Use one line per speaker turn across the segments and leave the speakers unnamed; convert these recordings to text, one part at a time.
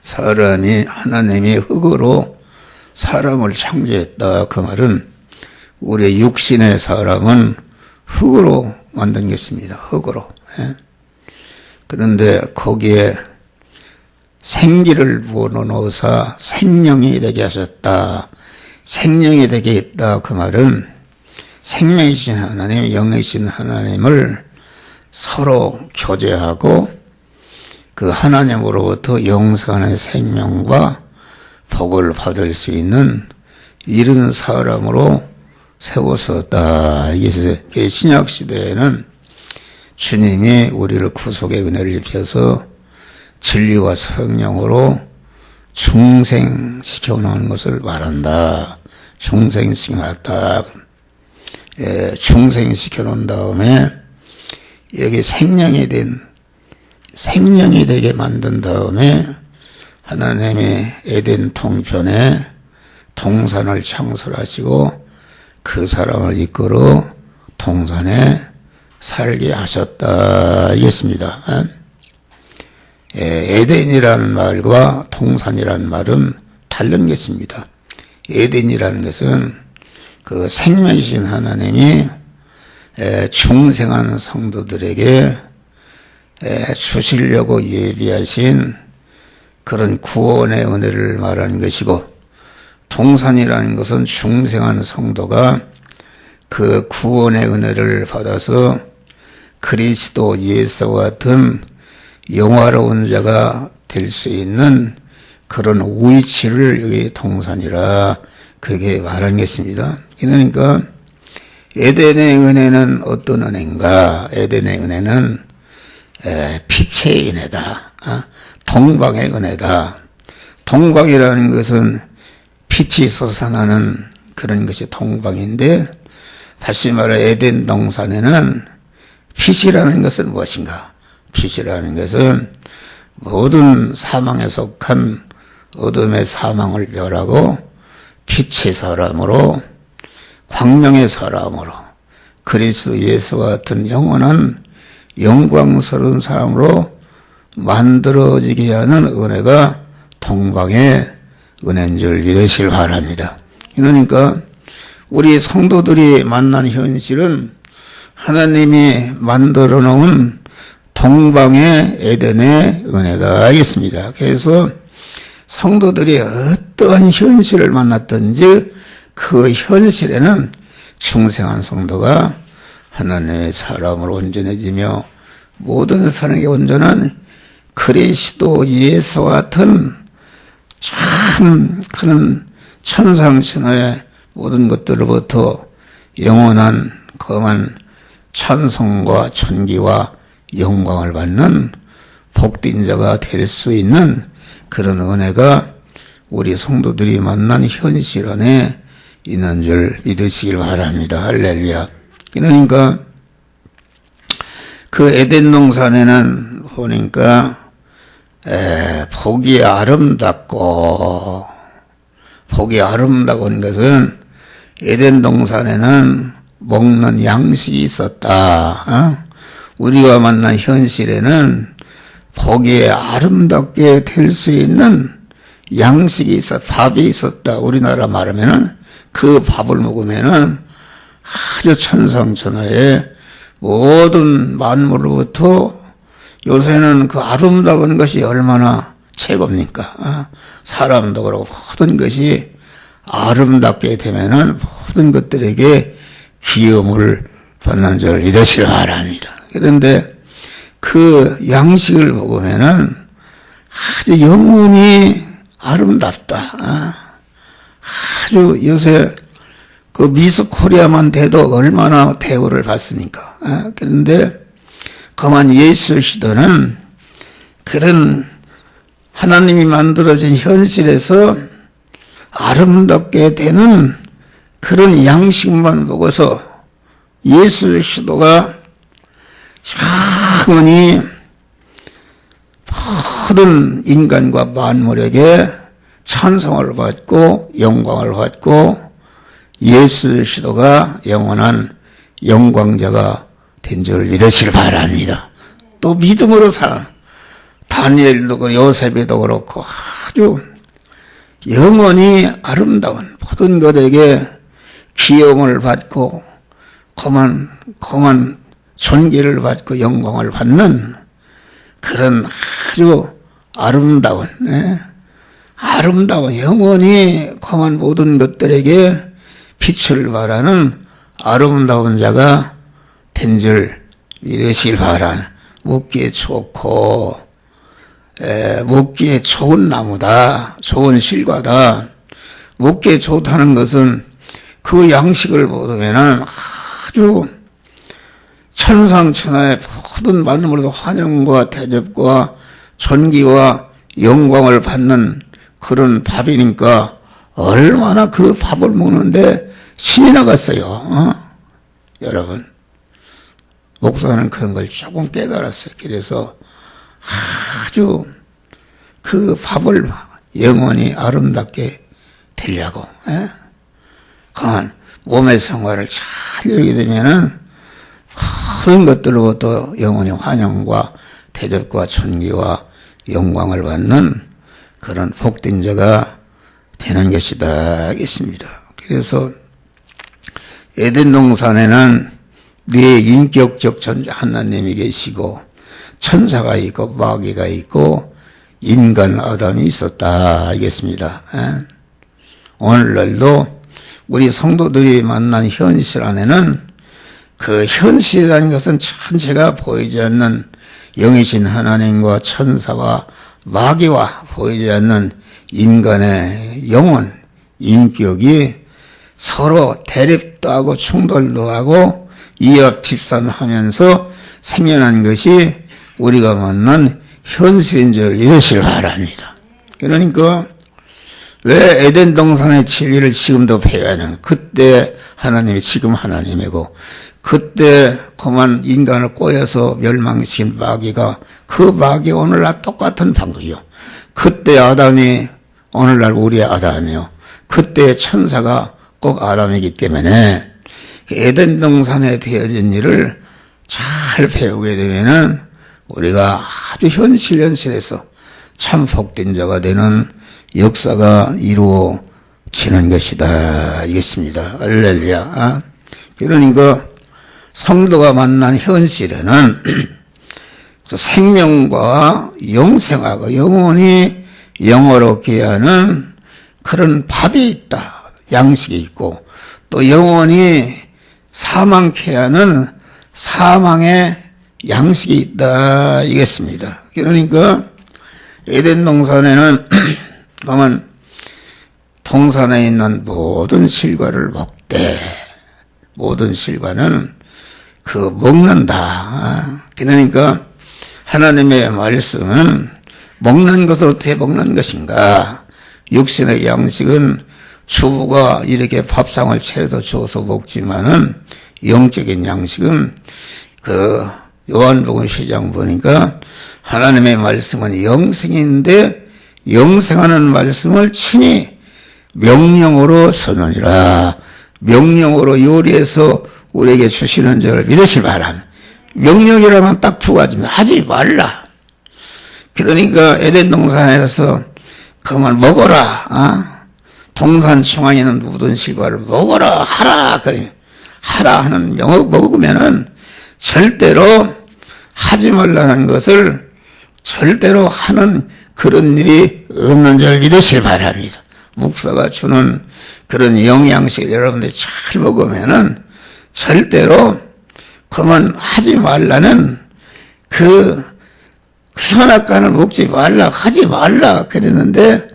사람이 하나님이 흙으로 사람을 창조했다. 그 말은 우리의 육신의 사람은 흙으로 만든 것입니다. 흙으로. 그런데 거기에 생기를 부어넣어서 생명이 되게 하셨다. 생명이 되게 했다. 그 말은 생명이신 하나님, 영이신 하나님을 서로 교제하고 그 하나님으로부터 영생의 생명과 복을 받을 수 있는 이런 사람으로 세웠었다. 이게 신약 시대에는 주님이 우리를 구속의 은혜를 입혀서 진리와 성령으로 중생시켜 놓은 것을 말한다. 중생시켰다. 중생시켜 놓은 다음에 여기 생명이 되게 만든 다음에 하나님의 에덴 동편에 동산을 창설하시고 그 사람을 이끌어 동산에 살게 하셨다. 이겠습니다. 에덴이라는 말과 동산이라는 말은 다른 것입니다. 에덴이라는 것은 그 생명이신 하나님이 중생한 성도들에게 주시려고 예비하신 그런 구원의 은혜를 말하는 것이고, 동산이라는 것은 중생한 성도가 그 구원의 은혜를 받아서 그리스도 예수와 같은 영화로운 자가 될 수 있는 그런 위치를 여기 동산이라 그렇게 말한 것입니다. 그러니까 에덴의 은혜는 어떤 은혜인가? 에덴의 은혜는 빛의 은혜다. 동방의 은혜다. 동방이라는 것은 빛이 솟아나는 그런 것이 동방인데, 다시 말해 에덴 동산에는 빛이라는 것은 무엇인가? 빛이라는 것은 모든 사망에 속한 어둠의 사망을 멸하고 빛의 사람으로, 광명의 사람으로, 그리스도 예수와 같은 영원한 영광스러운 사람으로 만들어지게 하는 은혜가 동방의 은혜인 줄 믿으시길 바랍니다. 그러니까 우리 성도들이 만난 현실은 하나님이 만들어 놓은 동방의 에덴의 은혜가 있습니다. 그래서 성도들이 어떠한 현실을 만났든지 그 현실에는 중생한 성도가 하나님의 사람으로 온전해지며 모든 사람에게 온전한 그리스도 예수와 같은 참 그런 천상천하의 모든 것들로부터 영원한 거만 찬송과 존귀와 영광을 받는 복된 자가 될 수 있는 그런 은혜가 우리 성도들이 만난 현실 안에 있는 줄 믿으시길 바랍니다. 할렐루야. 그러니까 그 에덴 동산에는 보니까 복이 아름답고, 복이 아름다운 것은 에덴 동산에는 먹는 양식이 있었다. 우리가 만난 현실에는 복이 아름답게 될 수 있는 양식이 밥이 있었다. 우리나라 말하면은 그 밥을 먹으면은 아주 천상천하의 모든 만물로부터, 요새는 그 아름다운 것이 얼마나 최고입니까? 사람도 그렇고 모든 것이 아름답게 되면은 모든 것들에게 귀여움을 받는 줄 믿으시길 바랍니다. 그런데 그 양식을 먹으면은 아주 영혼이 아름답다. 아주 요새 그 미스 코리아만 돼도 얼마나 대우를 받습니까? 그런데 그만 예수 시대는 그런 하나님이 만들어진 현실에서 아름답게 되는 그런 양식만 먹어서 예수 시도가 영원히 모든 인간과 만물에게 찬송을 받고 영광을 받고 예수 시도가 영원한 영광자가 된 줄 믿으시길 바랍니다. 또 믿음으로 살아. 다니엘도 그렇고 요셉도 그렇고 아주 영원히 아름다운 모든 것에게 기용을 받고 공한 존귀를 받고 영광을 받는 그런 아주 아름다운 아름다운 영원히 공한 모든 것들에게 빛을 발하는 아름다운 자가 된 줄 믿으시길 바라. 먹기에 좋고 먹기에 좋은 나무다. 좋은 실과다. 먹기에 좋다는 것은 그 양식을 먹으면 아주 천상천하의 모든 만물도 환영과 대접과 존귀와 영광을 받는 그런 밥이니까 얼마나 그 밥을 먹는데 신이 나갔어요. 여러분, 목사는 그런 걸 조금 깨달았어요. 그래서 아주 그 밥을 영원히 아름답게 되려고 강한 몸의 생활을 잘 열게 되면은 모든 것들로부터 영원히 환영과 대접과 존귀와 영광을 받는 그런 복된 자가 되는 것이다 하겠습니다. 그래서 에덴 동산에는 네 인격적 존재 하나님이 계시고 천사가 있고 마귀가 있고 인간 아담이 있었다 하겠습니다. 오늘날도 우리 성도들이 만난 현실 안에는 그 현실이라는 것은 전체가 보이지 않는 영이신 하나님과 천사와 마귀와 보이지 않는 인간의 영혼, 인격이 서로 대립도 하고 충돌도 하고 이합집산하면서 생겨난 것이 우리가 만난 현실인 줄 이해하시길 바랍니다. 그러니까 왜 에덴 동산의 진리를 지금도 배워야 하는, 그때 하나님이 지금 하나님이고 그때 그만 인간을 꼬여서 멸망시킨 마귀가 그 마귀가 오늘날 똑같은 방법이요. 그때 아담이 오늘날 우리의 아담이요. 그때 천사가 꼭 아담이기 때문에 에덴 동산에 되어진 일을 잘 배우게 되면은 우리가 아주 현실에서 참 복된 자가 되는 역사가 이루어지는 것이다. 알겠습니다. 할렐루야. 그러니까 성도가 만난 현실에는 생명과 영생하고 영원히 영원롭게 하는 그런 밥이 있다. 양식이 있고 또 영원히 사망케 하는 사망의 양식이 있다. 이겠습니다. 그러니까 에덴 동산에는 보면 동산에 있는 모든 실과를 먹되 모든 실과는 그 먹는다. 그러니까 하나님의 말씀은 먹는 것을 어떻게 먹는 것인가? 육신의 양식은 주부가 이렇게 밥상을 차려서 주어서 먹지만은 영적인 양식은 그 요한복음 10장 보니까 하나님의 말씀은 영생인데 영생하는 말씀을 친히 명령으로 선언이라. 명령으로 요리해서 우리에게 주시는 줄을 믿으시기 바랍니다. 명령이라면 딱 두 가지입니다. 하지 말라. 그러니까 에덴 동산에서 그만 먹어라. 동산 중앙에 있는 모든 실과를 먹어라. 하라. 그래. 하라 하는 명을 먹으면은 절대로 하지 말라는 것을 절대로 하는 그런 일이 없는 줄 믿으시기 바랍니다. 목사가 주는 그런 영양식 여러분들이 잘 먹으면은 절대로 그만 하지 말라는 그 선악과를 먹지 말라, 하지 말라 그랬는데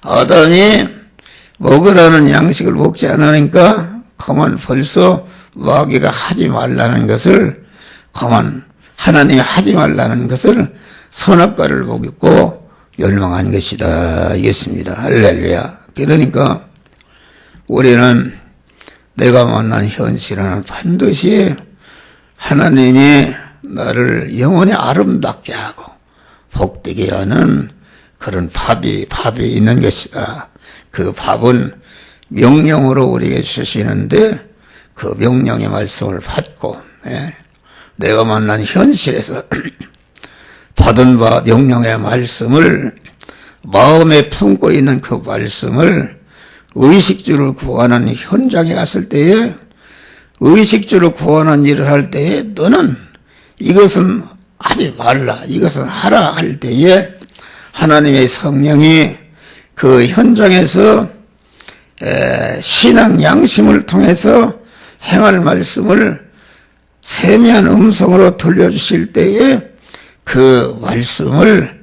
아담이 먹으라는 양식을 먹지 않으니까 그만 벌써 마귀가 하지 말라는 것을 그만 하나님이 하지 말라는 것을 선악과를 먹고 멸망한 것이다. 이겠습니다. 할렐루야. 그러니까 우리는 내가 만난 현실은 반드시 하나님이 나를 영원히 아름답게 하고 복되게 하는 그런 밥이 있는 것이다. 그 밥은 명령으로 우리에게 주시는데 그 명령의 말씀을 받고 내가 만난 현실에서 받은 바 명령의 말씀을 마음에 품고 있는 그 말씀을 의식주를 구하는 현장에 갔을 때에, 의식주를 구하는 일을 할 때에 너는 이것은 하지 말라, 이것은 하라 할 때에 하나님의 성령이 그 현장에서 신앙 양심을 통해서 행할 말씀을 세미한 음성으로 들려주실 때에 그 말씀을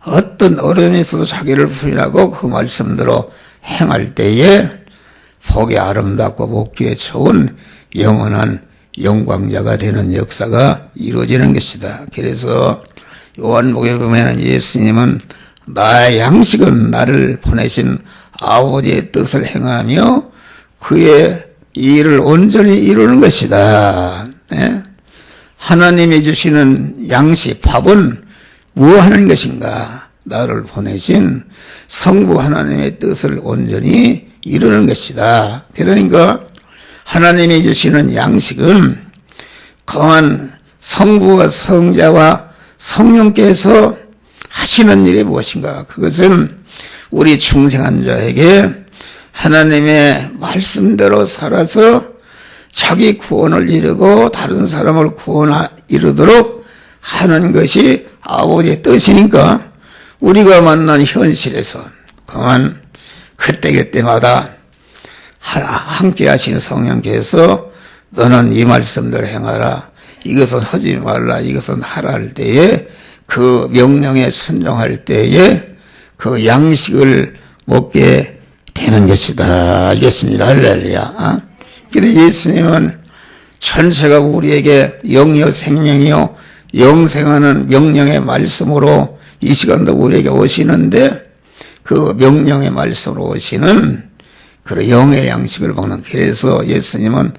어떤 어려움에서도 자기를 부인하고 그 말씀대로 행할 때에 복이 아름답고 복기에 좋은 영원한 영광자가 되는 역사가 이루어지는 것이다. 그래서 요한복음에 보면 예수님은 나의 양식은 나를 보내신 아버지의 뜻을 행하며 그의 일을 온전히 이루는 것이다. 네? 하나님이 주시는 양식, 밥은 무엇하는 것인가? 나를 보내신 성부 하나님의 뜻을 온전히 이루는 것이다. 그러니까 하나님이 주시는 양식은 강한 성부와 성자와 성령께서 하시는 일이 무엇인가? 그것은 우리 중생한 자에게 하나님의 말씀대로 살아서 자기 구원을 이루고 다른 사람을 이루도록 하는 것이 아버지의 뜻이니까 우리가 만난 현실에서 강한 그때그때마다 함께 하시는 성령께서 너는 이 말씀대로 행하라, 이것은 하지 말라, 이것은 하라 할 때에 그 명령에 순종할 때에 그 양식을 먹게 되는 것이다. 알겠습니다. 할렐루야. 그런데 예수님은 전체가 우리에게 영이요 생명이요 영생하는 명령의 말씀으로 이 시간도 우리에게 오시는데 그 명령의 말씀으로 오시는 그 영의 양식을 먹는, 그래서 예수님은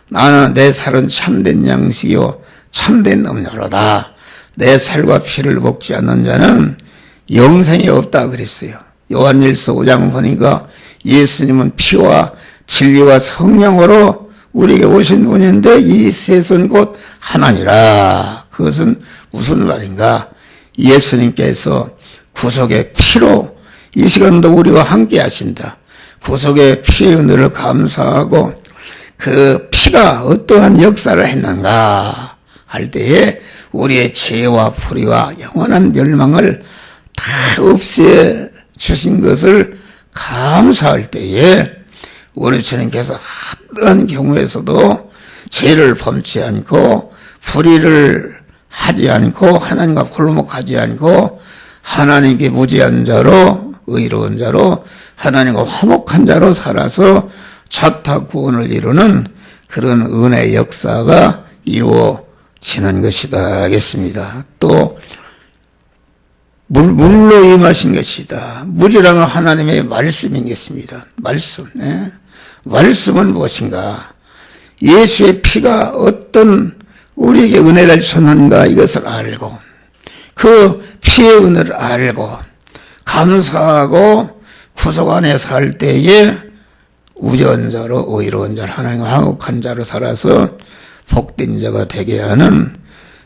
나는 내 살은 참된 양식이요 참된 음료로다. 내 살과 피를 먹지 않는 자는 영생이 없다 그랬어요. 요한일서 5장 보니까 예수님은 피와 진리와 성령으로 우리에게 오신 분인데 이 셋은 곧 하나니라. 그것은 무슨 말인가? 예수님께서 구속의 피로 이 시간도 우리와 함께 하신다. 구속의 피의 은혜를 감사하고 그 피가 어떠한 역사를 했는가 할 때에 우리의 죄와 불의와 영원한 멸망을 다 없애 주신 것을 감사할 때에 우리 주님께서 어떠한 경우에서도 죄를 범치 않고 불의를 하지 않고 하나님과 굴복하지 않고 하나님께 무지한 자로 의로운 자로 하나님과 화목한 자로 살아서 자타 구원을 이루는 그런 은혜의 역사가 이루어지는 것이다 하겠습니다. 또 물로 임하신 것이다. 물이라는 하나님의 말씀인 것입니다. 말씀. 네. 말씀은 무엇인가? 예수의 피가 어떤 우리에게 은혜를 줬는가 이것을 알고 그 피의 은혜를 알고 감사하고 구속 안에 살 때에 우전자로 의로운 자로 하나님과 화목한 자로 살아서 복된 자가 되게 하는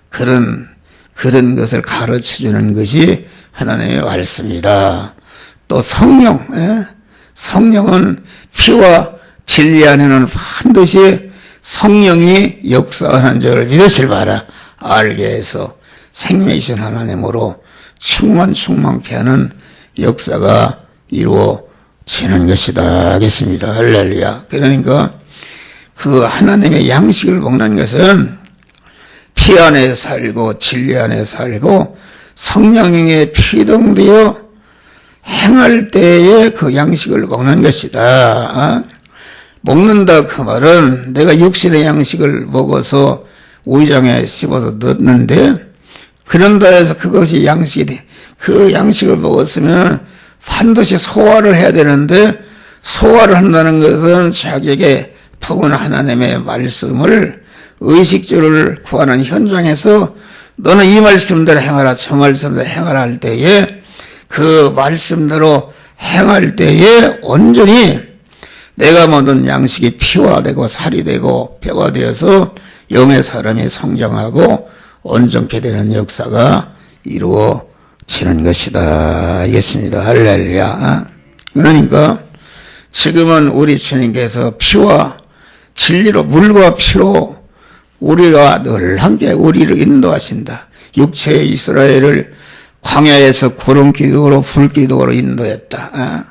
그런 것을 가르쳐주는 것이 하나님의 말씀이다. 또 성령, 성령은 피와 진리 안에는 반드시 성령이 역사하는 줄을 믿으실 바라. 알게 해서 생명이신 하나님으로 충만케 하는 역사가 이루어지는 것이다 하겠습니다. 할렐루야. 그러니까 그 하나님의 양식을 먹는 것은 피 안에 살고 진리 안에 살고 성령에 피동되어 행할 때에 그 양식을 먹는 것이다. 먹는다 그 말은 내가 육신의 양식을 먹어서 오이장에 씹어서 넣었는데 그런다 해서 그것이 양식이 돼. 그 양식을 먹었으면 반드시 소화를 해야 되는데 소화를 한다는 것은 자기에게 부은 하나님의 말씀을 의식주를 구하는 현장에서 너는 이 말씀대로 행하라 저 말씀대로 행하라 할 때에 그 말씀대로 행할 때에 온전히 내가 먹는 양식이 피와 되고 살이 되고 뼈가 되어서 영의 사람이 성장하고 온전케 되는 역사가 이루어지는 치는 것이다. 알겠습니다. 할렐루야. 그러니까 지금은 우리 주님께서 피와 진리로 물과 피로 우리가 늘 함께 우리를 인도하신다. 육체의 이스라엘을 광야에서 구름기둥으로 불기둥으로 인도했다.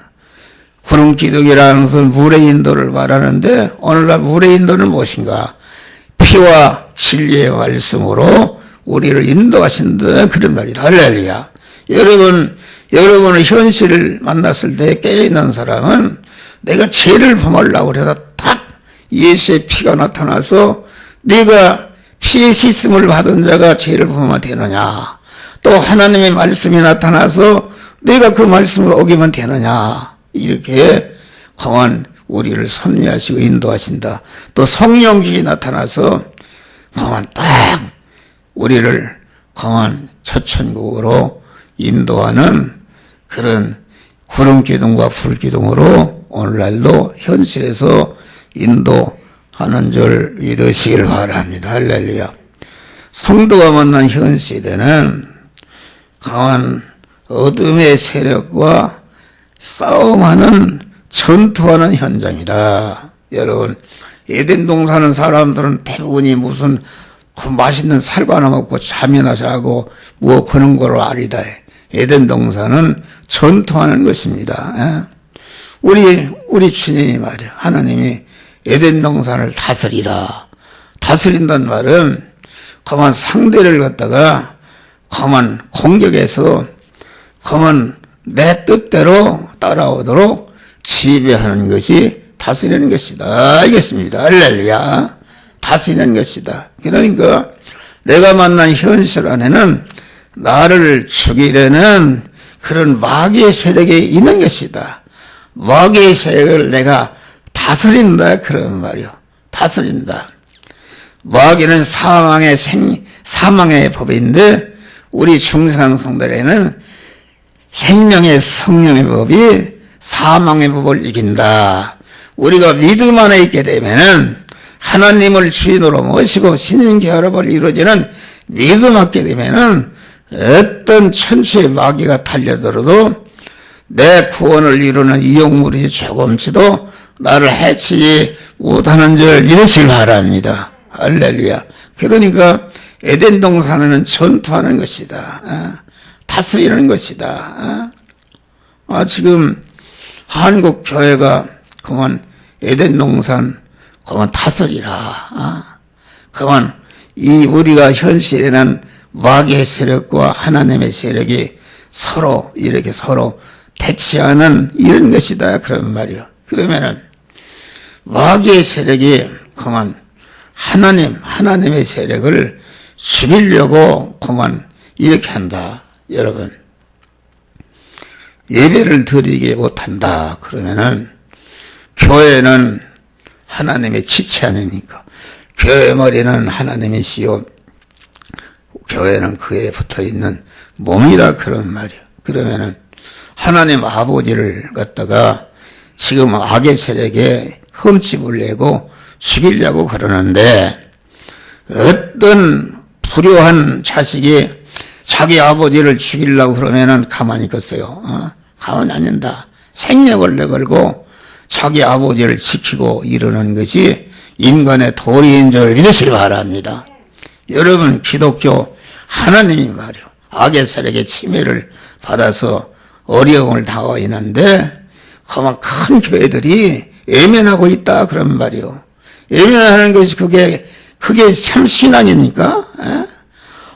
구름기둥이라는 것은 물의 인도를 말하는데 오늘날 물의 인도는 무엇인가? 피와 진리의 말씀으로 우리를 인도하신다. 그런 말이다. 할렐루야. 여러분의 현실을 만났을 때 깨어있는 사람은 내가 죄를 범하려고 그러다 딱 예수의 피가 나타나서 네가 피의 씻음을 받은 자가 죄를 범하면 되느냐, 또 하나님의 말씀이 나타나서 내가 그 말씀을 어기면 되느냐, 이렇게 강한 우리를 선미하시고 인도하신다. 또 성령이 나타나서 강한 딱 우리를 강한 천국으로 인도하는 그런 구름기둥과 불기둥으로 오늘날도 현실에서 인도하는 줄 믿으시길 바랍니다. 할렐루야. 성도가 만난 현 시대는 강한 어둠의 세력과 싸움하는 전투하는 현장이다. 여러분, 에덴 동산은 사람들은 대부분이 무슨 그 맛있는 살과 하나 먹고 잠이나 자고 뭐 그런 걸 아니다. 에덴 동산은 전투하는 것입니다. 우리 주님이 말이야. 하나님이 에덴 동산을 다스리라. 다스린다는 말은 가만 상대를 갖다가 가만 공격해서 가만 내 뜻대로 따라오도록 지배하는 것이 다스리는 것이다. 알겠습니다. 할렐루야. 다스리는 것이다. 그러니까 내가 만난 현실 안에는 나를 죽이려는 그런 마귀의 세력이 있는 것이다. 마귀의 세력을 내가 다스린다. 그런 말이요. 다스린다. 마귀는 사망의 법인데 우리 중생성들에는 생명의 성령의 법이 사망의 법을 이긴다. 우리가 믿음 안에 있게 되면은 하나님을 주인으로 모시고 신인계화를 이루어지는 믿음 갖게 되면은 어떤 천추의 마귀가 달려들어도 내 구원을 이루는 이용물이 조금치도 나를 해치지 못하는 줄 믿으시길 바랍니다. 할렐루야. 그러니까 에덴 동산에는 전투하는 것이다. 다스리는 것이다. 지금 한국 교회가 그만 에덴 동산 그만 다스리라. 그만 우리가 현실에는 마귀의 세력과 하나님의 세력이 서로 대치하는 이런 것이다. 그런 말이요. 그러면은 마귀의 세력이 그만 하나님의 세력을 죽이려고 그만 이렇게 한다. 여러분, 예배를 드리게 못한다. 그러면은 교회는 하나님의 지체 아닙니까? 교회 머리는 하나님이시요 교회는 그에 붙어있는 몸이다. 그런 말이요. 그러면은 하나님 아버지를 갖다가 지금 악의 세력에 흠집을 내고 죽이려고 그러는데 어떤 불효한 자식이 자기 아버지를 죽이려고 그러면은 가만히 있겠어요? 가만히 안 된다. 생명을 내걸고 자기 아버지를 지키고 이러는 것이 인간의 도리인 줄 믿으시기 바랍니다. 여러분, 기독교 하나님이 말이요. 악의 세력의 침해를 받아서 어려움을 당하고 있는데 그만 큰 교회들이 외면하고 있다. 그런 말이요. 외면하는 것이 그게 참 신앙입니까?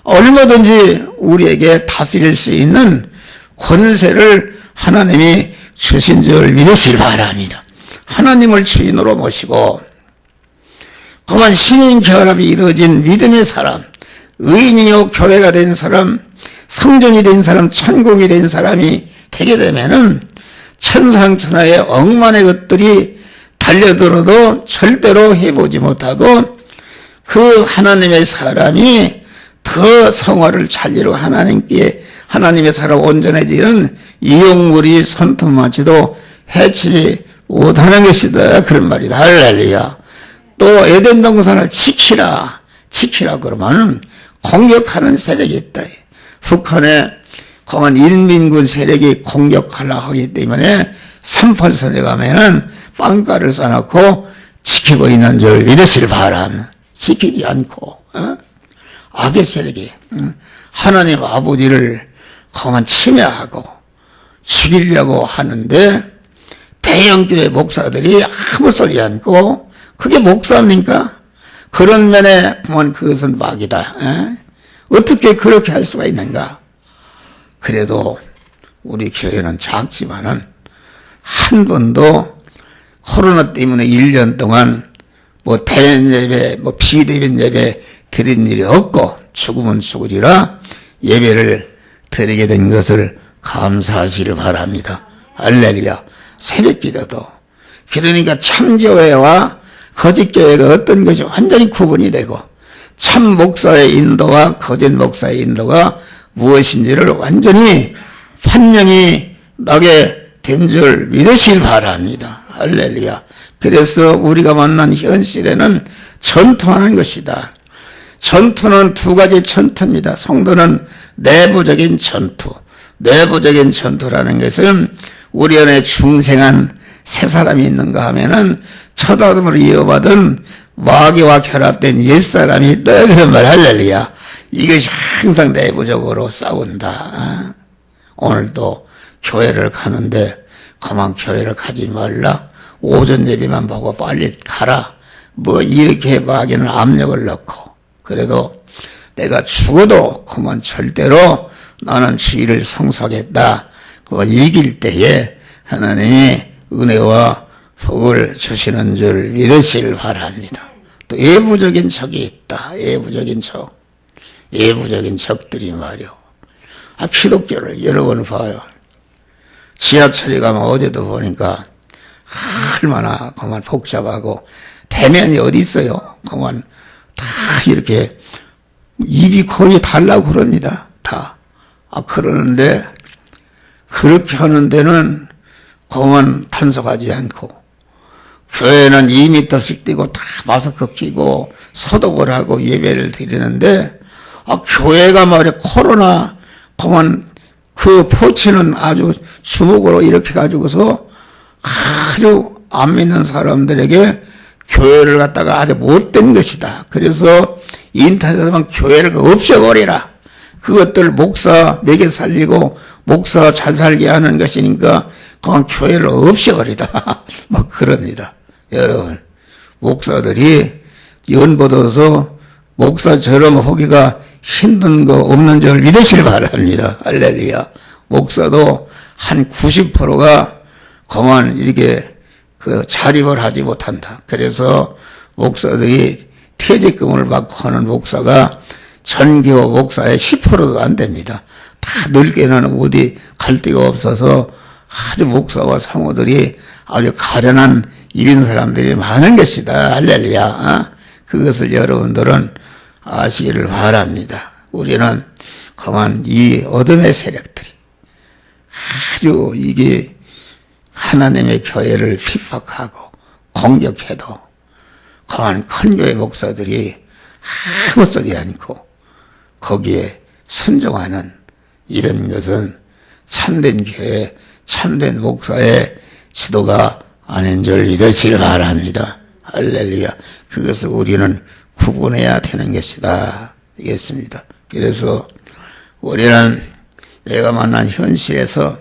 얼마든지 우리에게 다스릴 수 있는 권세를 하나님이 주신 줄 믿으시기 바랍니다. 하나님을 주인으로 모시고 그만 신인 결합이 이루어진 믿음의 사람, 의인이요 교회가 된 사람, 성전이 된 사람, 천국이 된 사람이 되게 되면은 천상천하의 억만의 것들이 달려들어도 절대로 해보지 못하고 그 하나님의 사람이 더 성화를 살리려고 하나님의 사람 온전해지는 이용물이 손톱만치도 해치지 못하는 것이다. 그런 말이다. 할렐루야. 또 에덴 동산을 지키라 그러면 공격하는 세력이 있다. 북한에 그만 인민군 세력이 공격하려고 하기 때문에 38선에 가면은 빵가를 쏴놓고 지키고 있는 줄 믿으시길 바랍니다. 지키지 않고 악의 세력이 하나님 아버지를 그만 침해하고 죽이려고 하는데 대형교회 목사들이 아무 소리 않고 그게 목사입니까? 그런 면에 보면 그것은 막이다. 어떻게 그렇게 할 수가 있는가? 그래도 우리 교회는 작지만은 한 번도 코로나 때문에 1년 동안 뭐 대면 예배, 뭐 비대면 예배 드린 일이 없고 죽으면 죽으리라 예배를 드리게 된 것을 감사하시길 바랍니다. 할렐루야. 새벽기도도 그러니까 참교회와 거짓교회가 어떤 것이 완전히 구분이 되고 참 목사의 인도와 거짓 목사의 인도가 무엇인지를 완전히 판명이 나게 된 줄 믿으시길 바랍니다. 할렐루야. 그래서 우리가 만난 현실에는 전투하는 것이다. 전투는 두 가지 전투입니다. 성도는 내부적인 전투. 내부적인 전투라는 것은 우리 안에 중생한 새 사람이 있는가 하면은 첫 아담으로 이어받은 마귀와 결합된 옛사람이 있다. 그런 말 할렐루야. 이것이 항상 내부적으로 싸운다. 오늘도 교회를 가는데 그만 교회를 가지 말라. 오전 예배만 보고 빨리 가라. 뭐 이렇게 마귀는 압력을 넣고 그래도 내가 죽어도 그만 절대로 나는 주의를 성수하겠다. 그거 이길 때에 하나님이 은혜와 복을 주시는 줄 믿으시길 바랍니다. 또 외부적인 적이 있다. 외부적인 적. 외부적인 적들이 말이요. 기독교를 여러 번 봐요. 지하철에 가면 어제도 보니까 얼마나 그만 복잡하고 대면이 어디 있어요. 그만 다 이렇게 입이 거의 달라고 그럽니다. 다. 그러는데 그렇게 하는 데는 그만 단속하지 않고 교회는 2m씩 뛰고 다 마스크 끼고 소독을 하고 예배를 드리는데 교회가 말이야 코로나 그만 그 포치는 아주 주먹으로 이렇게 가지고서 아주 안 믿는 사람들에게 교회를 갖다가 아주 못된 것이다. 그래서 인터넷에만 교회를 없애버리라. 그것들 목사 먹여 살리고 목사 잘 살게 하는 것이니까 그만 교회를 없애버리다. 막 그럽니다. 여러분 목사들이 연보도서 목사처럼 하기가 힘든 거 없는 줄 믿으시길 바랍니다. 할렐루야. 목사도 한 90%가 그만 이렇게 자립을 하지 못한다. 그래서 목사들이 퇴직금을 받고 하는 목사가 전교 목사의 10%도 안 됩니다. 다 늙게는 어디 갈 데가 없어서 아주 목사와 상호들이 아주 가련한 이런 사람들이 많은 것이다. 할렐루야. 그것을 여러분들은 아시기를 바랍니다. 우리는 그만 이 어둠의 세력들이 아주 이게 하나님의 교회를 핍박하고 공격해도 그만 큰 교회 목사들이 아무 소리 않고 거기에 순종하는 이런 것은 참된 교회, 참된 목사의 지도가 아닌 줄 믿으시길 바랍니다. 할렐루야. 그것을 우리는 구분해야 되는 것이다. 이겠습니다. 그래서 우리는 내가 만난 현실에서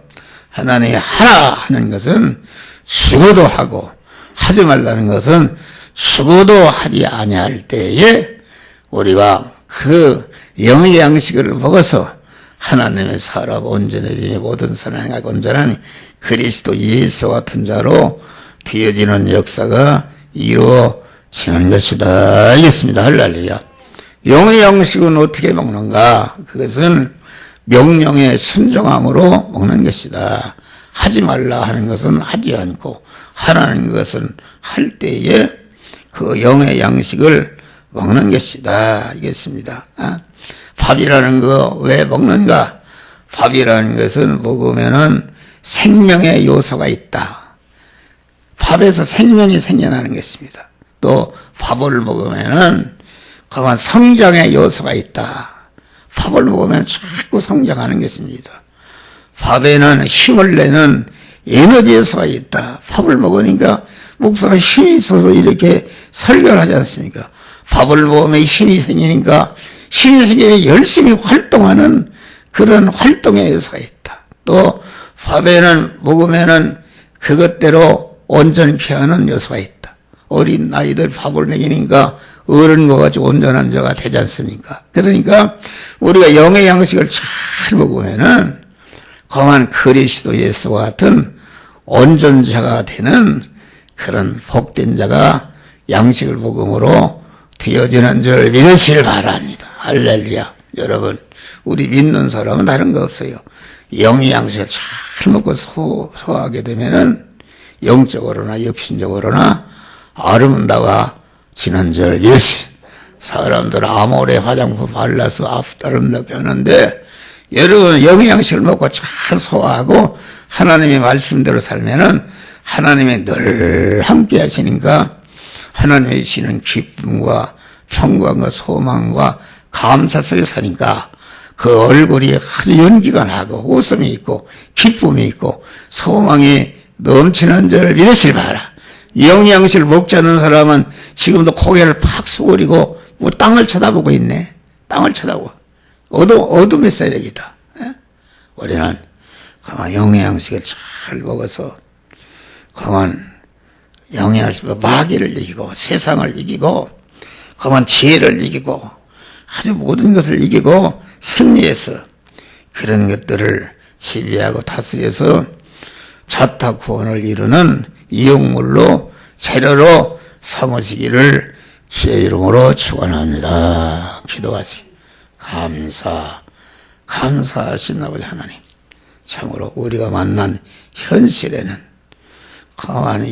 하나님이 하라 하는 것은 죽어도 하고 하지 말라는 것은 죽어도 하지 아니할 때에 우리가 그 영의 양식을 먹어서 하나님의 사람 온전해짐이 모든 선을 행하고 온전한 그리스도 예수 같은 자로 되어지는 역사가 이루어지는 것이다. 알겠습니다. 할렐루야. 영의 양식은 어떻게 먹는가? 그것은 명령에 순종함으로 먹는 것이다. 하지 말라 하는 것은 하지 않고 하라는 것은 할 때에 그 영의 양식을 먹는 것이다. 알겠습니다. 밥이라는 거 왜 먹는가? 밥이라는 것은 먹으면은 생명의 요소가 있다. 밥에서 생명이 생겨나는 것입니다. 또 밥을 먹으면은 그만 성장의 요소가 있다. 밥을 먹으면 자꾸 성장하는 것입니다. 밥에는 힘을 내는 에너지 요소가 있다. 밥을 먹으니까 목사가 힘이 있어서 이렇게 설교를 하지 않습니까? 밥을 먹으면 힘이 생기니까 힘이 생기면 열심히 활동하는 그런 활동의 요소가 있다. 또 밥에는 먹으면은 그것대로 온전히 피하는 요소가 있다. 어린 아이들 밥을 먹이니까 어른과 같이 온전한 자가 되지 않습니까? 그러니까 우리가 영의 양식을 잘 먹으면은 거만 그리스도 예수와 같은 온전자가 되는 그런 복된 자가 양식을 먹음으로 되어지는 줄 믿으시길 바랍니다. 할렐루야. 여러분, 우리 믿는 사람은 다른 거 없어요. 영의 양식을 잘 먹고 소화하게 되면은 영적으로나 육신적으로나 아름다워지는 줄 믿으시. 사람들 아모레 화장품 발라서 아름답게 하는데 여러분 영의 양식을 먹고 잘 소화하고 하나님의 말씀대로 살면은 하나님이 늘 함께 하시니까 하나님의 주시는 기쁨과 평강과 소망과 감사 속에 사니까 그 얼굴이 아주 연기가 나고 웃음이 있고 기쁨이 있고 소망이 넘치는 줄 믿으시기 바라. 영의 양식을 먹지 않는 사람은 지금도 고개를 팍 숙이고 뭐 땅을 쳐다보고 있네. 땅을 쳐다보고. 어둠의 세력이다. 우리는 강한 영의 양식을 잘 먹어서 강한 영의 양식으로 마귀를 이기고 세상을 이기고 강한 지혜를 이기고 아주 모든 것을 이기고 승리해서 그런 것들을 지배하고 다스려서 자타 구원을 이루는 이용물로 재료로 삼으시기를 주의 이름으로 축원합니다. 기도하시. 감사하신 아버지 하나님. 참으로 우리가 만난 현실에는 강한